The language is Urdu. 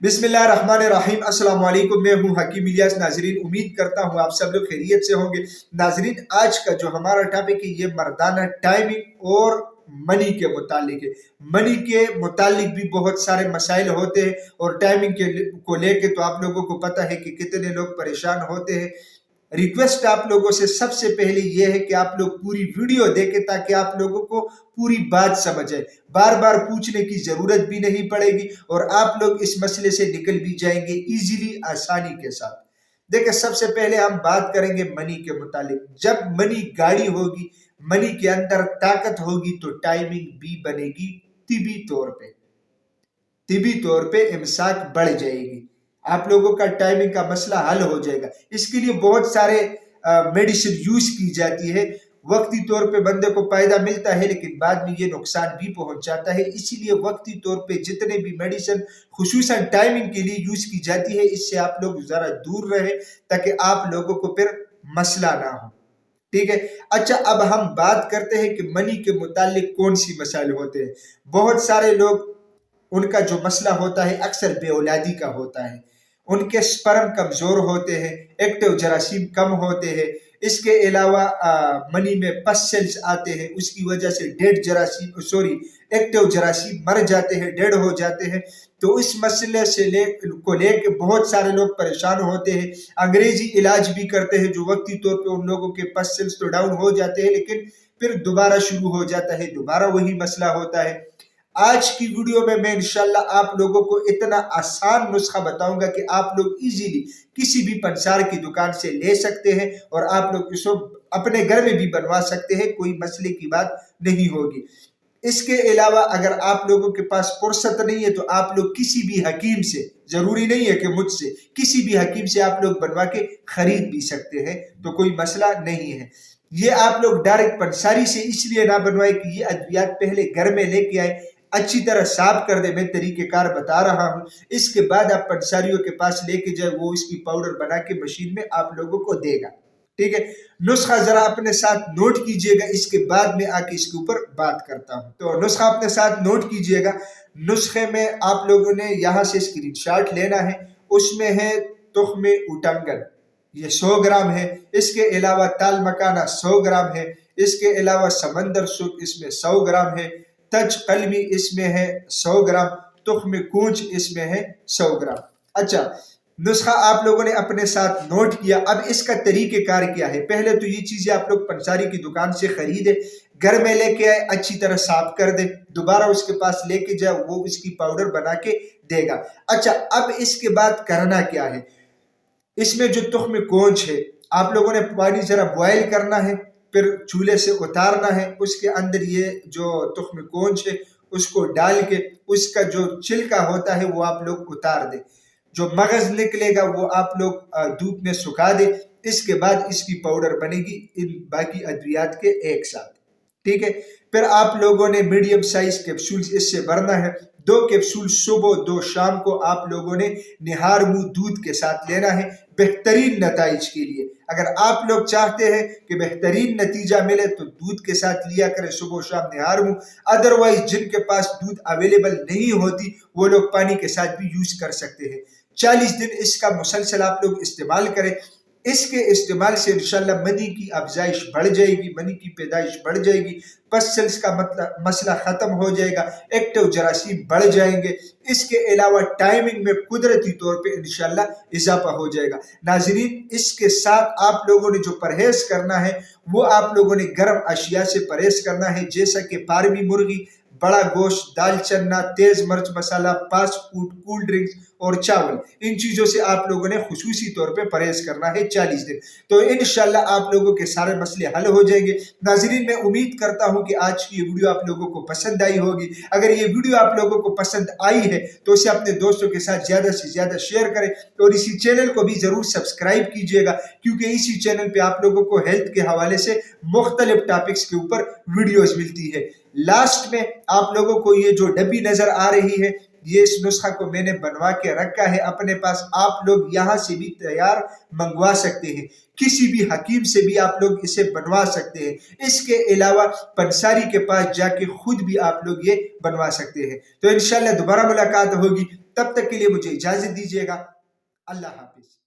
بسم اللہ الرحمن الرحیم۔ السلام علیکم، میں ہوں حکیم الیاس۔ ناظرین، امید کرتا ہوں آپ سب لوگ خیریت سے ہوں گے۔ ناظرین، آج کا جو ہمارا ٹاپک ہے یہ مردانہ ٹائمنگ اور منی کے متعلق ہے۔ منی کے متعلق بھی بہت سارے مسائل ہوتے ہیں اور ٹائمنگ کو لے کے تو آپ لوگوں کو پتہ ہے کہ کتنے لوگ پریشان ہوتے ہیں۔ ریکویسٹ آپ لوگوں سے سب سے پہلے یہ ہے کہ آپ لوگ پوری ویڈیو دیکھیں تاکہ آپ لوگوں کو پوری بات سمجھ آئے، بار بار پوچھنے کی ضرورت بھی نہیں پڑے گی اور آپ لوگ اس مسئلے سے نکل بھی جائیں گے ایزیلی، آسانی کے ساتھ۔ دیکھیں، سب سے پہلے ہم بات کریں گے منی کے متعلق۔ جب منی گاڑی ہوگی، منی کے اندر طاقت ہوگی تو ٹائمنگ بھی بنے گی طبی طور پہ امساک بڑھ جائے گی۔ آپ لوگوں کا ٹائمنگ کا مسئلہ حل ہو جائے گا۔ اس کے لیے بہت سارے میڈیسن یوز کی جاتی ہے۔ وقتی طور پہ بندے کو فائدہ ملتا ہے لیکن بعد میں یہ نقصان بھی پہنچ جاتا ہے۔ اسی لیے وقتی طور پہ جتنے بھی میڈیسن خصوصاً ٹائمنگ کے لیے یوز کی جاتی ہے، اس سے آپ لوگ ذرا دور رہیں تاکہ آپ لوگوں کو پھر مسئلہ نہ ہو۔ ٹھیک ہے۔ اچھا، اب ہم بات کرتے ہیں کہ منی کے متعلق کون سی مسائل ہوتے ہیں۔ بہت سارے لوگ، ان کا جو مسئلہ ہوتا ہے اکثر بے اولادی کا ہوتا ہے۔ ان کے سپرم کمزور ہوتے ہیں، ایکٹیو جراثیم کم ہوتے ہیں۔ اس کے علاوہ منی میں پس سیلز آتے ہیں، اس کی وجہ سے ایکٹیو جراثیم مر جاتے ہیں، ڈیڈ ہو جاتے ہیں۔ تو اس مسئلے کو لے کے بہت سارے لوگ پریشان ہوتے ہیں، انگریزی علاج بھی کرتے ہیں جو وقتی طور پہ ان لوگوں کے پس سیلز تو ڈاؤن ہو جاتے ہیں لیکن پھر دوبارہ شروع ہو جاتا ہے، دوبارہ وہی مسئلہ ہوتا ہے۔ آج کی ویڈیو میں انشاءاللہ آپ لوگوں کو اتنا آسان نسخہ بتاؤں گا کہ آپ لوگ ایزیلی کسی بھی پنسار کی دکان سے لے سکتے ہیں اور آپ لوگ اس کو اپنے گھر میں بھی بنوا سکتے ہیں، کوئی مسئلے کی بات نہیں ہوگی۔ اس کے علاوہ اگر آپ لوگوں کے پاس فرصت نہیں ہے تو آپ لوگ کسی بھی حکیم سے، ضروری نہیں ہے کہ مجھ سے، کسی بھی حکیم سے آپ لوگ بنوا کے خرید بھی سکتے ہیں، تو کوئی مسئلہ نہیں ہے۔ یہ آپ لوگ ڈائریکٹ پنساری سے اس لیے نہ بنوائے کہ یہ ادویات پہلے گھر میں لے کے آئے، اچھی طرح صاف کر دے۔ میں طریقہ کار بتا رہا ہوں، اس کے بعد آپ پنساریوں کے پاس لے کے جائے، وہ اس کی پاؤڈر بنا کے مشین میں آپ لوگوں کو دے گا۔ ٹھیک ہے، نسخہ ذرا اپنے ساتھ نوٹ کیجئے گا، اس کے بعد میں آ کے اس کے اوپر بات کرتا ہوں۔ تو نسخہ اپنے ساتھ نوٹ کیجئے گا۔ نسخے میں آپ لوگوں نے یہاں سے اسکرین شاٹ لینا ہے، اس میں ہے تخم اٹنگن، یہ 100 گرام ہے۔ اس کے علاوہ تال مکانا 100 گرام ہے۔ اس کے علاوہ سمندر سکھ اس میں 100 گرام ہے۔ تج قلمی اس میں ہے 100 گرام۔ تخم کونچ اس میں ہے 100 گرام۔ اچھا، نسخہ آپ لوگوں نے اپنے ساتھ نوٹ کیا۔ اب اس کا طریقہ کار کیا ہے؟ پہلے تو یہ چیزیں آپ لوگ پنساری کی دکان سے خریدے، گھر میں لے کے آئے، اچھی طرح صاف کر دے، دوبارہ اس کے پاس لے کے جائے، وہ اس کی پاؤڈر بنا کے دے گا۔ اچھا، اب اس کے بعد کرنا کیا ہے؟ اس میں جو تخم کونچ ہے، آپ لوگوں نے پانی ذرا بوائل کرنا ہے، پھر چولہے سے اتارنا ہے۔ اس کے اندر یہ جو تخم کونچ ہے اس کو ڈال کے اس کا جو چھلکا ہوتا ہے وہ آپ لوگ اتار دیں، جو مغز نکلے گا وہ آپ لوگ دھوپ میں سکھا دیں۔ اس کے بعد اس کی پاؤڈر بنے گی ان باقی ادویات کے ایک ساتھ۔ ٹھیک ہے، پھر آپ لوگوں نے میڈیم سائز کیپسول اس سے بھرنا ہے۔ 2 کیپسول صبح، 2 شام کو آپ لوگوں نے نہار منہ دودھ کے ساتھ لینا ہے بہترین نتائج کے لیے۔ اگر آپ لوگ چاہتے ہیں کہ بہترین نتیجہ ملے تو دودھ کے ساتھ لیا کریں صبح و شام نہار منہ۔ ادروائز جن کے پاس دودھ اویلیبل نہیں ہوتی وہ لوگ پانی کے ساتھ بھی یوز کر سکتے ہیں۔ 40 دن اس کا مسلسل آپ لوگ استعمال کریں۔ اس کے استعمال سے انشاءاللہ منی کی افزائش بڑھ جائے گی، منی کی پیدائش بڑھ جائے گی، پس سیلز کا مسئلہ ختم ہو جائے گا، ایکٹیو جراثیم بڑھ جائیں گے۔ اس کے علاوہ ٹائمنگ میں قدرتی طور پہ انشاءاللہ اضافہ ہو جائے گا۔ ناظرین، اس کے ساتھ آپ لوگوں نے جو پرہیز کرنا ہے وہ آپ لوگوں نے گرم اشیاء سے پرہیز کرنا ہے، جیسا کہ فارمی مرغی، بڑا گوشت، دال چنا، تیز مرچ مسالہ، فاسٹ فوڈ، کول ڈرنکس اور چاول۔ ان چیزوں سے آپ لوگوں نے خصوصی طور پہ پرہیز کرنا ہے 40 دن۔ تو انشاءاللہ آپ لوگوں کے سارے مسئلے حل ہو جائیں گے۔ ناظرین، میں امید کرتا ہوں کہ آج کی یہ ویڈیو آپ لوگوں کو پسند آئی ہوگی۔ اگر یہ ویڈیو آپ لوگوں کو پسند آئی ہے تو اسے اپنے دوستوں کے ساتھ زیادہ سے زیادہ شیئر کریں اور اسی چینل کو بھی ضرور سبسکرائب کیجئے گا، کیونکہ اسی چینل پہ آپ لوگوں کو ہیلتھ کے حوالے سے مختلف ٹاپکس کے اوپر ویڈیوز ملتی ہے۔ لاسٹ میں آپ لوگوں کو یہ جو ڈبی نظر آ رہی ہے، یہ اس نسخہ کو میں نے بنوا کے رکھا ہے اپنے پاس، آپ لوگ یہاں سے بھی تیار منگوا سکتے ہیں، کسی بھی حکیم سے بھی آپ لوگ اسے بنوا سکتے ہیں۔ اس کے علاوہ پنساری کے پاس جا کے خود بھی آپ لوگ یہ بنوا سکتے ہیں۔ تو انشاءاللہ دوبارہ ملاقات ہوگی، تب تک کے لیے مجھے اجازت دیجیے گا. اللہ حافظ.